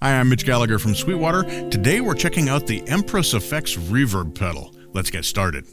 Hi, I'm Mitch Gallagher from Sweetwater. Today we're checking out the Empress Reverb pedal. Let's get started.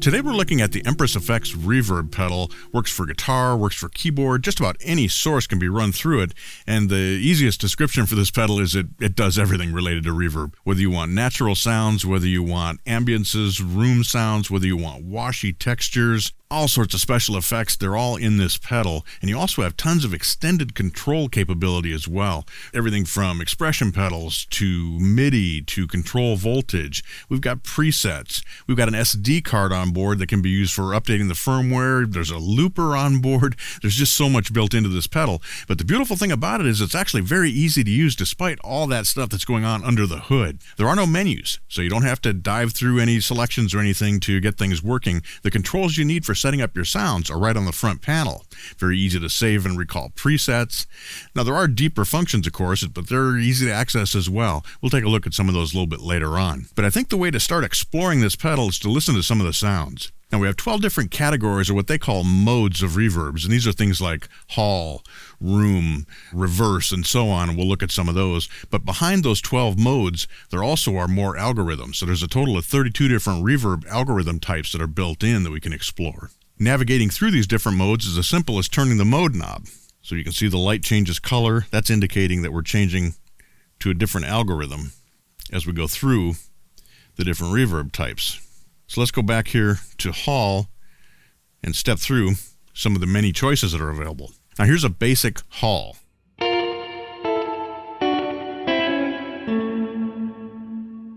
Today we're looking at the Empress Reverb pedal. Works for guitar, works for keyboard, just about any source can be run through it. And the easiest description for this pedal is it does everything related to reverb. Whether you want natural sounds, whether you want ambiances, room sounds, whether you want washy textures, all sorts of special effects, they're all in this pedal. And you also have tons of extended control capability as well. Everything from expression pedals to MIDI to control voltage. We've got presets. We've got an SD card on board that can be used for updating the firmware. There's a looper on board. There's just so much built into this pedal. But the beautiful thing about it is it's actually very easy to use despite all that stuff that's going on under the hood. There are no menus, so you don't have to dive through any selections or anything to get things working. The controls you need for setting up your sounds are right on the front panel. Very easy to save and recall presets. Now there are deeper functions, of course, but they're easy to access as well. We'll take a look at some of those a little bit later on. But I think the way to start exploring this pedal is to listen to some of the sounds. Now we have 12 different categories or what they call modes of reverbs, and these are things like hall, room, reverse, and so on, and we'll look at some of those. But behind those 12 modes, there also are more algorithms. So there's a total of 32 different reverb algorithm types that are built in that we can explore. Navigating through these different modes is as simple as turning the mode knob. So you can see the light changes color. That's indicating that we're changing to a different algorithm as we go through the different reverb types. So let's go back here to hall and step through some of the many choices that are available. Now here's a basic hall.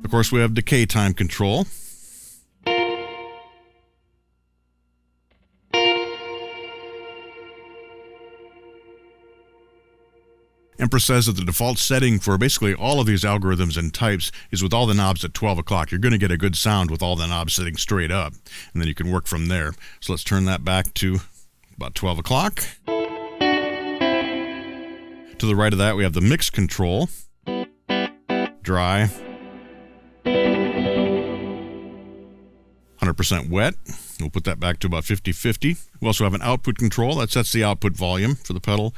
Of course, we have decay time control. Empress says that the default setting for basically all of these algorithms and types is with all the knobs at 12 o'clock. You're going to get a good sound with all the knobs sitting straight up, and then you can work from there. So let's turn that back to about 12 o'clock. To the right of that, we have the mix control, dry, 100% wet. We'll put that back to about 50-50. We also have an output control. That sets the output volume for the pedal.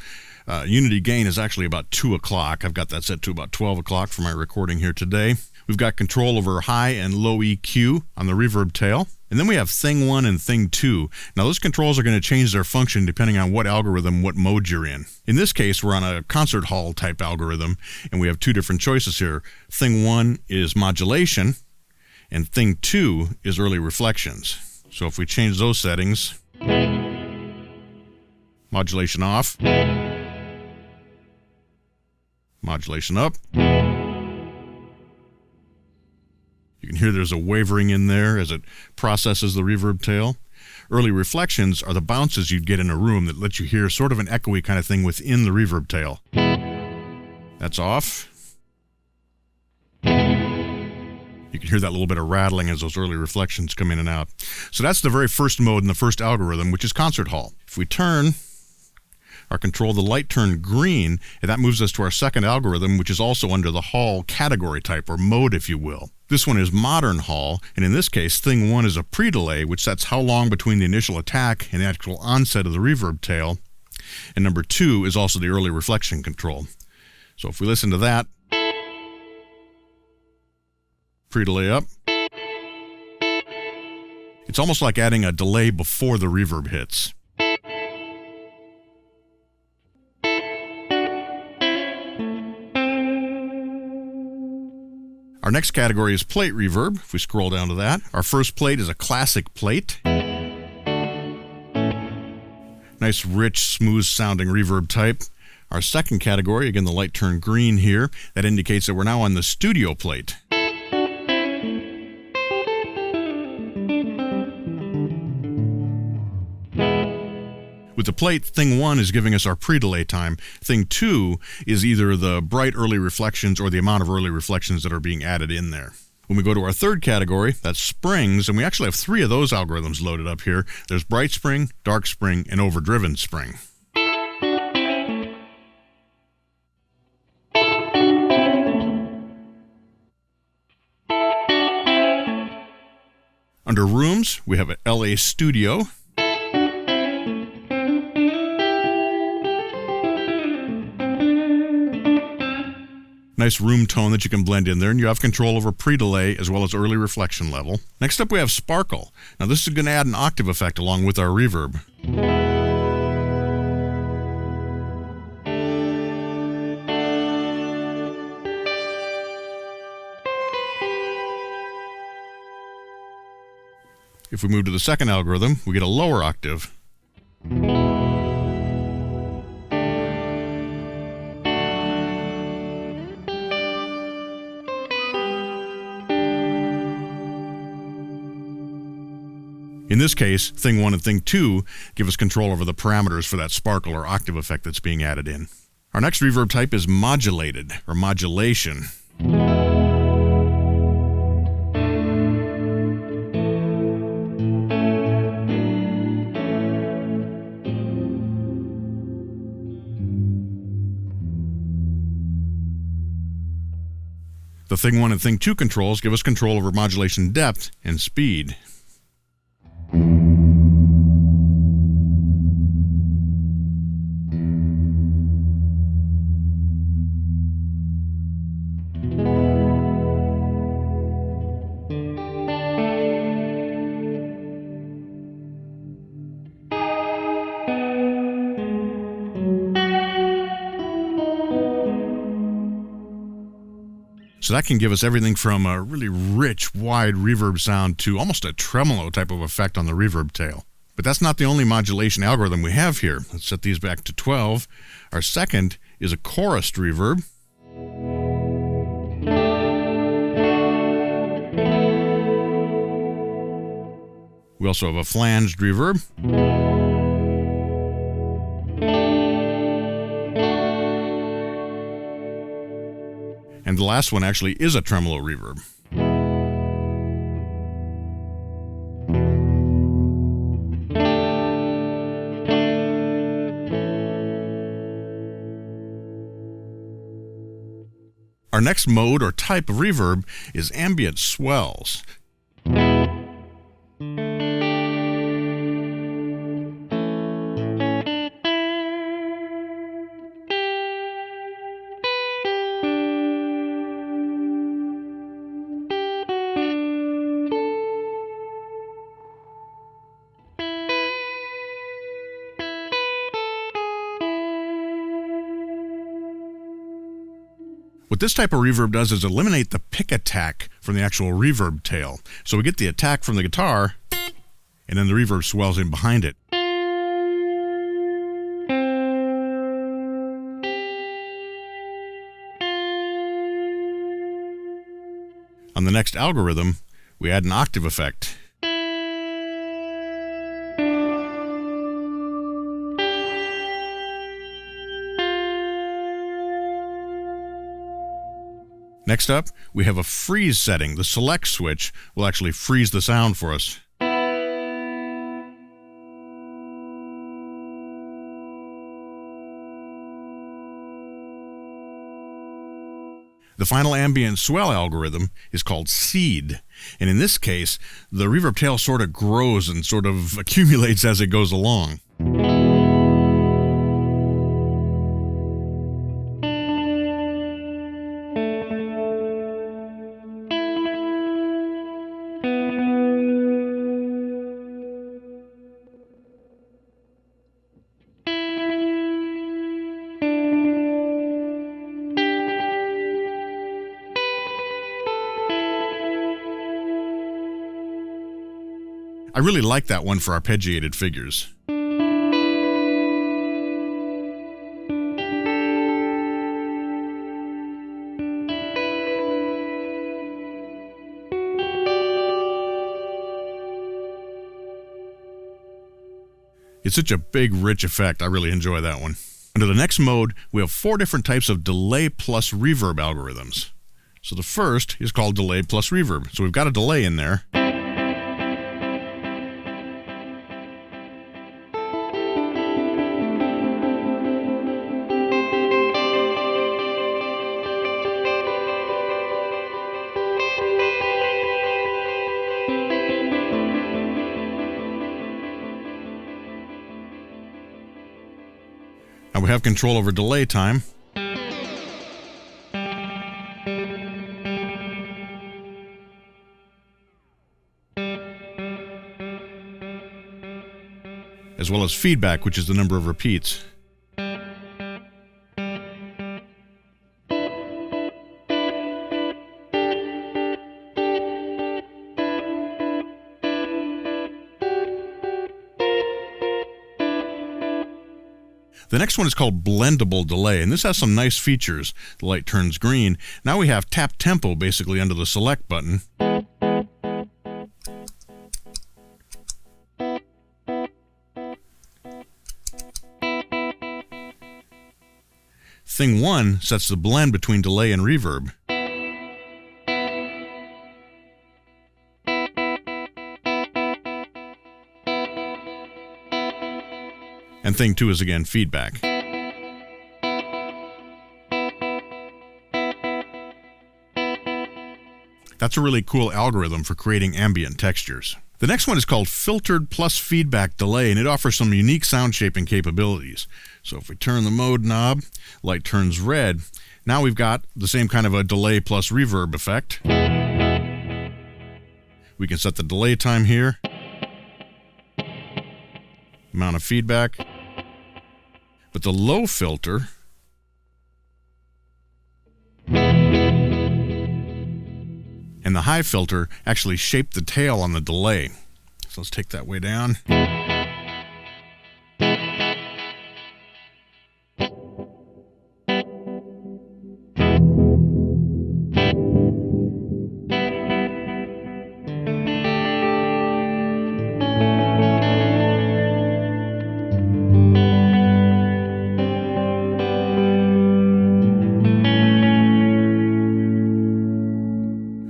Unity gain is actually about 2 o'clock. I've got that set to about 12 o'clock for my recording here today. We've got control over high and low EQ on the reverb tail. And then we have thing 1 and thing 2. Now those controls are going to change their function depending on what algorithm, what mode you're in. In this case, we're on a concert hall type algorithm, and we have two different choices here. Thing 1 is modulation, and thing 2 is early reflections. So if we change those settings, modulation off, modulation up. You can hear there's a wavering in there as it processes the reverb tail. Early reflections are the bounces you'd get in a room that let you hear sort of an echoey kind of thing within the reverb tail. That's off. You can hear that little bit of rattling as those early reflections come in and out. So that's the very first mode in the first algorithm, which is concert hall. If we turn our control, the light turned green, and that moves us to our second algorithm, which is also under the hall category type, or mode, if you will. This one is modern hall, and in this case, thing 1 is a pre-delay, which sets how long between the initial attack and the actual onset of the reverb tail. And number 2 is also the early reflection control. So if we listen to that, pre-delay up, it's almost like adding a delay before the reverb hits. Our next category is plate reverb. If we scroll down to that, our first plate is a classic plate. Nice, rich, smooth sounding reverb type. Our second category, again the light turned green here, that indicates that we're now on the studio plate. With With the plate, thing 1 is giving us our pre-delay time. Thing 2 is either the bright early reflections or the amount of early reflections that are being added in there. When we go to our third category, that's springs, and we actually have 3 of those algorithms loaded up here. There's bright spring, dark spring, and overdriven spring. Under rooms, we have a LA Studio. Nice room tone that you can blend in there, and you have control over pre-delay as well as early reflection level. Next up we have sparkle. Now this is going to add an octave effect along with our reverb. If we move to the second algorithm, we get a lower octave. In this case, thing 1 and thing 2 give us control over the parameters for that sparkle or octave effect that's being added in. Our next reverb type is modulated, or modulation. The thing 1 and thing 2 controls give us control over modulation depth and speed. So that can give us everything from a really rich, wide reverb sound to almost a tremolo type of effect on the reverb tail. But that's not the only modulation algorithm we have here. Let's set these back to 12. Our second is a chorused reverb. We also have a flanged reverb. And the last one actually is a tremolo reverb. Our next mode or type of reverb is ambient swells. What this type of reverb does is eliminate the pick attack from the actual reverb tail. So we get the attack from the guitar, and then the reverb swells in behind it. On the next algorithm, we add an octave effect. Next up, we have a freeze setting. The select switch will actually freeze the sound for us. The final ambient swell algorithm is called seed. And in this case, the reverb tail sort of grows and sort of accumulates as it goes along. I really like that one for arpeggiated figures. It's such a big, rich effect. I really enjoy that one. Under the next mode, we have 4 different types of delay plus reverb algorithms. So the first is called delay plus reverb. So we've got a delay in there. Now we have control over delay time. As well as feedback, which is the number of repeats. The next one is called blendable delay, and this has some nice features. The light turns green. Now we have tap tempo basically under the select button. Thing 1 sets the blend between delay and reverb. And thing 2 is again feedback. That's a really cool algorithm for creating ambient textures. The next one is called filtered plus feedback delay, and it offers some unique sound shaping capabilities. So if we turn the mode knob, light turns red. Now we've got the same kind of a delay plus reverb effect. We can set the delay time here, amount of feedback. But the low filter and the high filter actually shape the tail on the delay. So let's take that way down.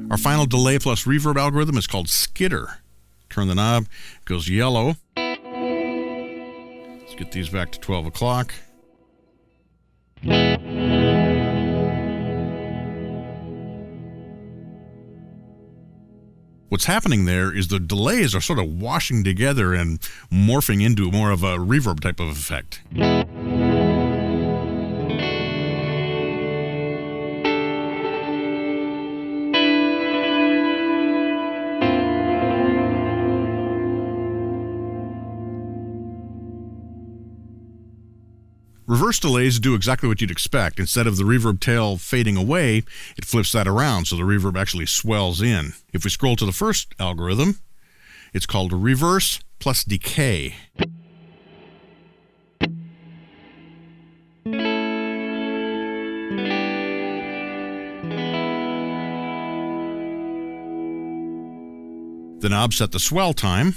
Our final delay plus reverb algorithm is called skitter. Turn the knob, it goes yellow. Let's get these back to 12 o'clock. What's happening there is the delays are sort of washing together and morphing into more of a reverb type of effect. Reverse delays do exactly what you'd expect. Instead of the reverb tail fading away, it flips that around so the reverb actually swells in. If we scroll to the first algorithm, it's called reverse plus decay. The knob set the swell time.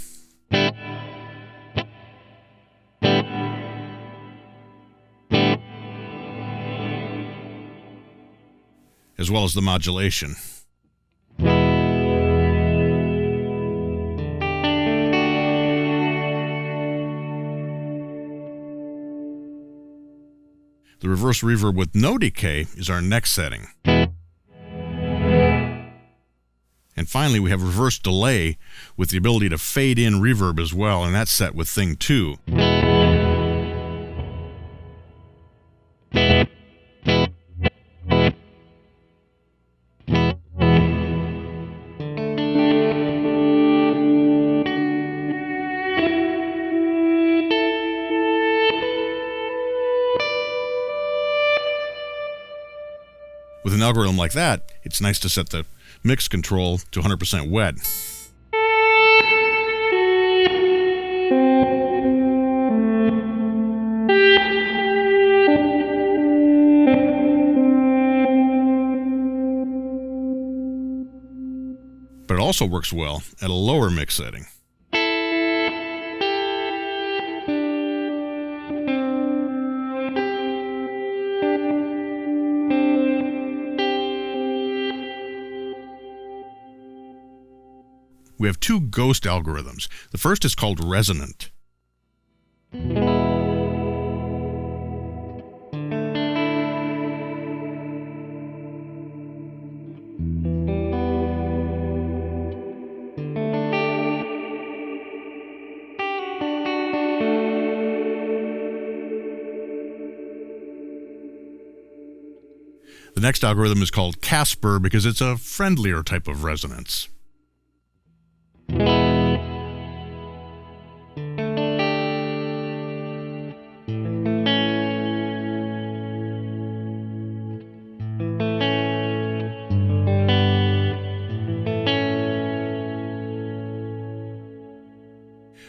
As well as the modulation. The reverse reverb with no decay is our next setting. And finally, we have reverse delay with the ability to fade in reverb as well, and that's set with thing 2. With an algorithm like that, it's nice to set the mix control to 100% wet. But it also works well at a lower mix setting. we have two ghost algorithms. The first is called resonant. The next algorithm is called Casper because it's a friendlier type of resonance.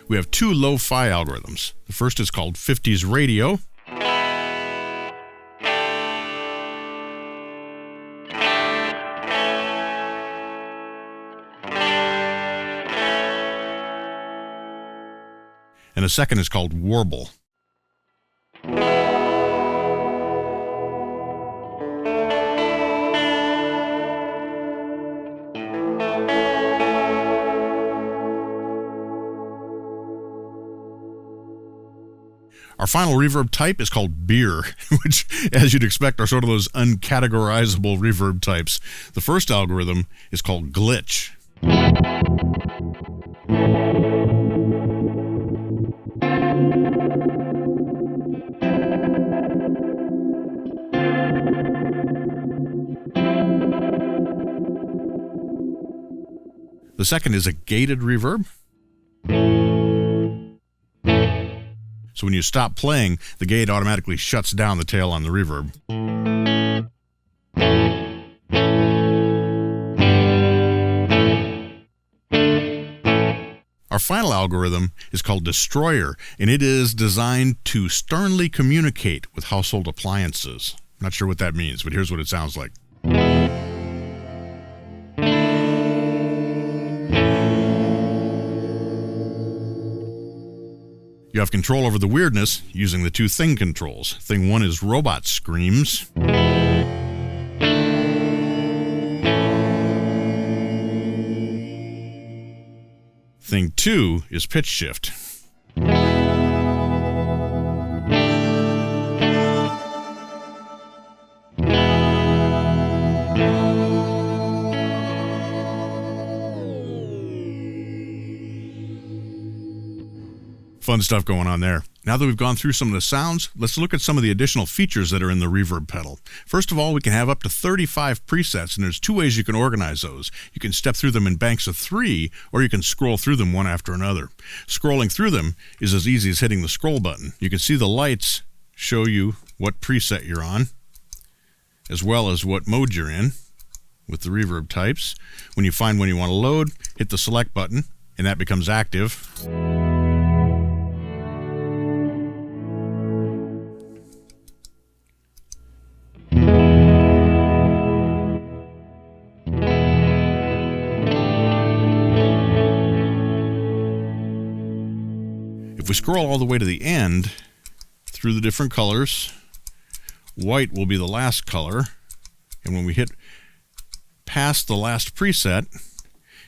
We have two lo-fi algorithms. The first is called 50s radio. And the second is called warble. Our final reverb type is called beer, which, as you'd expect, are sort of those uncategorizable reverb types. The first algorithm is called glitch. The second is a gated reverb. So when you stop playing, the gate automatically shuts down the tail on the reverb. Our final algorithm is called Destroyer, and it is designed to sternly communicate with household appliances. I'm not sure what that means, but here's what it sounds like. You have control over the weirdness using the two thing controls. Thing one is robot screams. Thing two is pitch shift. Fun stuff going on there. Now that we've gone through some of the sounds, let's look at some of the additional features that are in the reverb pedal. First of all, we can have up to 35 presets, and there's two ways you can organize those. You can step through them in banks of 3, or you can scroll through them one after another. Scrolling through them is as easy as hitting the scroll button. You can see the lights show you what preset you're on, as well as what mode you're in with the reverb types. When you find one you want to load, hit the select button, and that becomes active. If we scroll all the way to the end, through the different colors, white will be the last color, and when we hit past the last preset,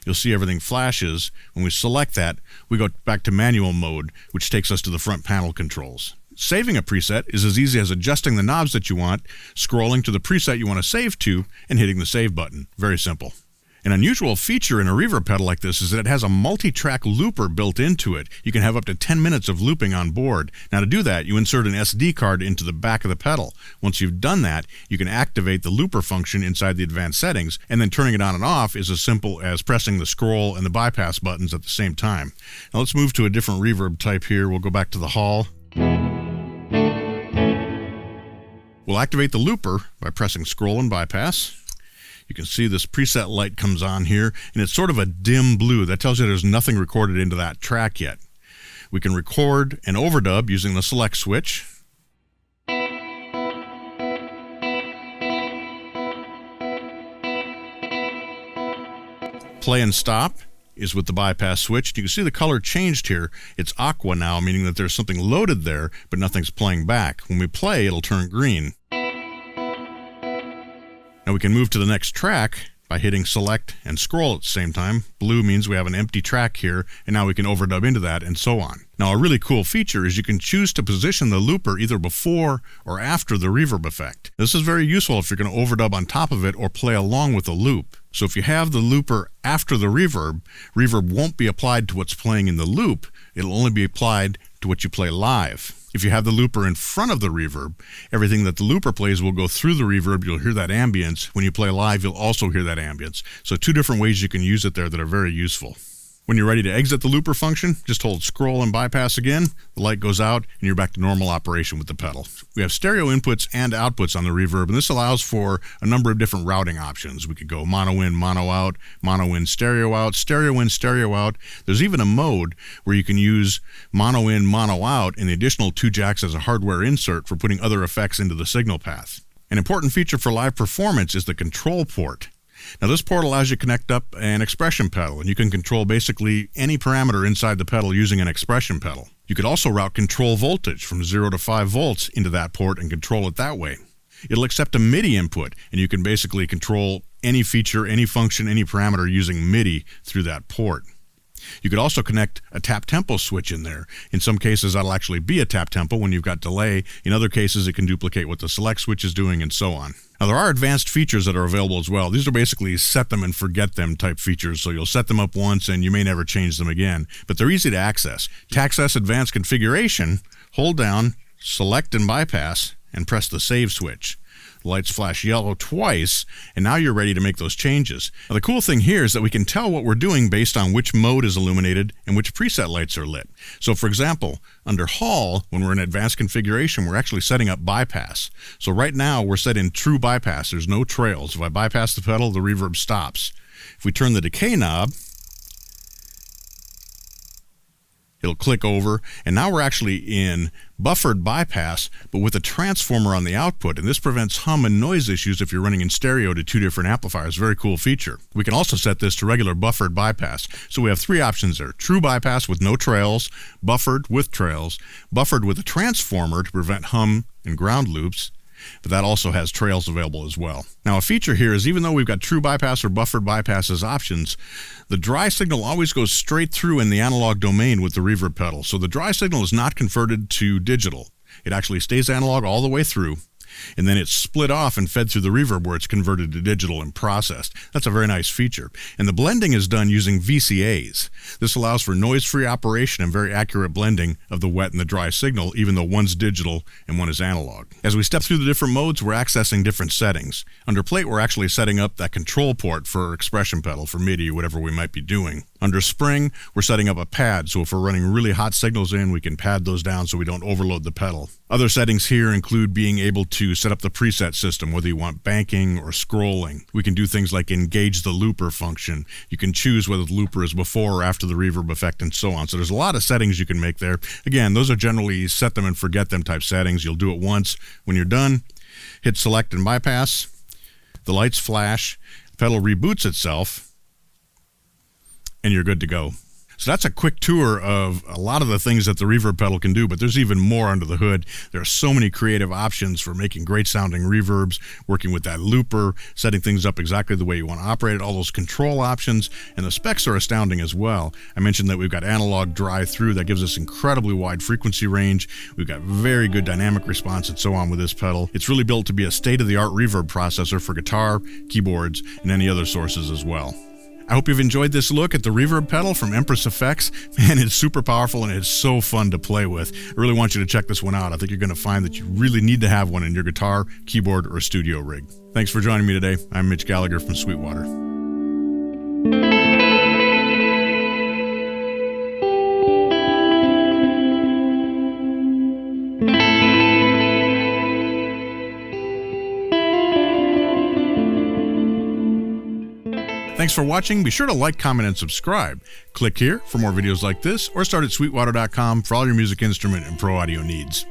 you'll see everything flashes. When we select that, we go back to manual mode, which takes us to the front panel controls. Saving a preset is as easy as adjusting the knobs that you want, scrolling to the preset you want to save to, and hitting the save button. Very simple. An unusual feature in a reverb pedal like this is that it has a multi-track looper built into it. You can have up to 10 minutes of looping on board. Now to do that, you insert an SD card into the back of the pedal. Once you've done that, you can activate the looper function inside the advanced settings, and then turning it on and off is as simple as pressing the scroll and the bypass buttons at the same time. Now let's move to a different reverb type here. We'll go back to the hall. We'll activate the looper by pressing scroll and bypass. You can see this preset light comes on here, and it's sort of a dim blue. That tells you there's nothing recorded into that track yet. We can record and overdub using the select switch. Play and stop is with the bypass switch. You can see the color changed here. It's aqua now, meaning that there's something loaded there, but nothing's playing back. When we play, it'll turn green. Now we can move to the next track by hitting select and scroll at the same time. Blue means we have an empty track here, and now we can overdub into that, and so on. Now, a really cool feature is you can choose to position the looper either before or after the reverb effect. This is very useful if you're going to overdub on top of it or play along with the loop. So if you have the looper after the reverb, reverb won't be applied to what's playing in the loop. It'll only be applied to what you play live. If you have the looper in front of the reverb, everything that the looper plays will go through the reverb. You'll hear that ambience. When you play live, you'll also hear that ambience. So two different ways you can use it there that are very useful. When you're ready to exit the looper function, just hold scroll and bypass again. The light goes out, and you're back to normal operation with the pedal. We have stereo inputs and outputs on the reverb, and this allows for a number of different routing options. We could go mono in, mono out, mono in, stereo out, stereo in, stereo out. There's even a mode where you can use mono in, mono out, and the additional 2 jacks as a hardware insert for putting other effects into the signal path. An important feature for live performance is the control port. Now, this port allows you to connect up an expression pedal, and you can control basically any parameter inside the pedal using an expression pedal. You could also route control voltage from 0 to 5 volts into that port and control it that way. It'll accept a MIDI input, and you can basically control any feature, any function, any parameter using MIDI through that port. You could also connect a tap tempo switch in there. In some cases, that'll actually be a tap tempo when you've got delay. In other cases, it can duplicate what the select switch is doing, and so on. Now, there are advanced features that are available as well. These are basically set them and forget them type features, so you'll set them up once and you may never change them again, but they're easy to access. To access advanced configuration, hold down, select and bypass, and press the save switch. The lights flash yellow twice, and now you're ready to make those changes. Now, the cool thing here is that we can tell what we're doing based on which mode is illuminated and which preset lights are lit. So, for example, under Hall, when we're in advanced configuration, we're actually setting up bypass. So right now, we're set in true bypass. There's no trails. If I bypass the pedal, the reverb stops. If we turn the decay knob, it'll click over, and now we're actually in buffered bypass, but with a transformer on the output, and this prevents hum and noise issues if you're running in stereo to 2 different amplifiers. Very cool feature. We can also set this to regular buffered bypass. So we have 3 options there: true bypass with no trails, buffered with trails, buffered with a transformer to prevent hum and ground loops, but that also has trails available as well. Now, a feature here is even though we've got true bypass or buffered bypass as options, the dry signal always goes straight through in the analog domain with the reverb pedal. So the dry signal is not converted to digital. It actually stays analog all the way through, and then it's split off and fed through the reverb where it's converted to digital and processed. That's a very nice feature. And the blending is done using VCAs. This allows for noise-free operation and very accurate blending of the wet and the dry signal, even though one's digital and one is analog. As we step through the different modes, we're accessing different settings. Under plate, we're actually setting up that control port for expression pedal, for MIDI, whatever we might be doing. Under spring, we're setting up a pad, so if we're running really hot signals in, we can pad those down so we don't overload the pedal. Other settings here include being able to set up the preset system, whether you want banking or scrolling. We can do things like engage the looper function. You can choose whether the looper is before or after the reverb effect, and so on. So there's a lot of settings you can make there. Again, those are generally set them and forget them type settings. You'll do it once. When you're done, hit select and bypass. The lights flash, the pedal reboots itself, and you're good to go. So that's a quick tour of a lot of the things that the reverb pedal can do, but there's even more under the hood. There are so many creative options for making great sounding reverbs, working with that looper, setting things up exactly the way you want to operate it, all those control options, and the specs are astounding as well. I mentioned that we've got analog drive-through that gives us incredibly wide frequency range. We've got very good dynamic response and so on with this pedal. It's really built to be a state-of-the-art reverb processor for guitar, keyboards, and any other sources as well. I hope you've enjoyed this look at the reverb pedal from Empress Effects. Man, it's super powerful and it's so fun to play with. I really want you to check this one out. I think you're going to find that you really need to have one in your guitar, keyboard, or studio rig. Thanks for joining me today. I'm Mitch Gallagher from Sweetwater. Thanks for watching. Be sure to like, comment, and subscribe. Click here for more videos like this, or start at sweetwater.com for all your music instrument and pro audio needs.